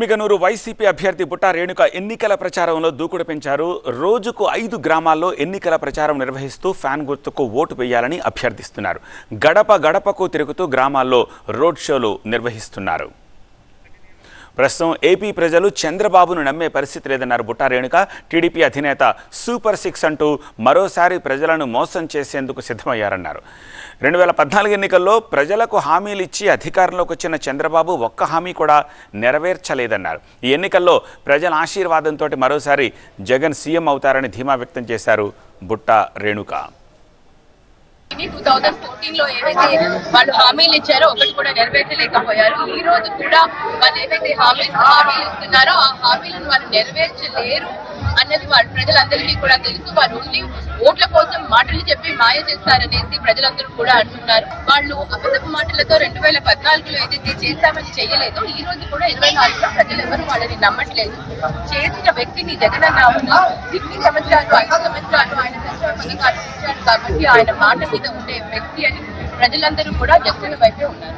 Miganur YCP అభ్యర్థి బుట్టా రేణుక ఎన్నికల ప్రచారంలో దూకుడు పెంచారు. రోజుకు 5 గ్రామాల్లో ఎన్నికల ప్రచారం నిర్వహిస్తూ ఫ్యాన్ గుర్తుకు ఓటు వేయాలని అభ్యర్థిస్తున్నారు. గడప గడపకు తిరుగుతూ గ్రామాల్లో రోడ్ షోలు నిర్వహిస్తున్నారు. ప్రస్తుతం ఏపీ ప్రజలు చంద్రబాబును నమ్మే పరిస్థితి లేదన్నారు బుట్టా రేణుక. టీడీపీ అధినేత సూపర్ 6 అంటూ మరోసారి ప్రజలను మోసం చేసేందుకు సిద్ధమయ్యారన్నారు. 2014 ఎన్నికల్లో ప్రజలకు హామీలు ఇచ్చి అధికారంలోకి వచ్చిన చంద్రబాబు ఒక్క హామీ కూడా నెరవేర్చలేదన్నారు. ఈ ఎన్నికల్లో ప్రజల ఆశీర్వాదంతో మరోసారి జగన్ సీఎం అవుతారని ధీమా వ్యక్తం చేశారు బుట్టా రేణుక. 2014 లో ఏవైతే వాళ్ళు హామీలు ఇచ్చారో ఒకటి కూడా నెరవేర్చలేకపోయారు. ఈ రోజు కూడా వాళ్ళు ఏవైతే హామీలు ఇస్తున్నారో ఆ హామీలను వాళ్ళు నెరవేర్చలేరు అన్నది వాళ్ళు ప్రజలందరికీ కూడా తెలుసు. వాళ్ళు ఓన్లీ ఓట్ల కోసం మాటలు చెప్పి మాయ చేస్తారనేసి ప్రజలందరూ కూడా అంటున్నారు. వాళ్ళు అబద్ధపు మాటలతో 2014లో ఏదైతే చేశామని చేయలేదో ఈ రోజు కూడా 24లో ప్రజలు ఎవరు వాళ్ళని నమ్మట్లేదు. చేసిన వ్యక్తిని జగనన్న ఇన్ని సంవత్సరాలు 5 సంవత్సరాలు ఆయన సంక్షేమ పథకాలు ఇచ్చారు కాబట్టి ఆయన మాట మీద ఉండే వ్యక్తి అని ప్రజలందరూ కూడా జగన్ వైపే ఉన్నారు.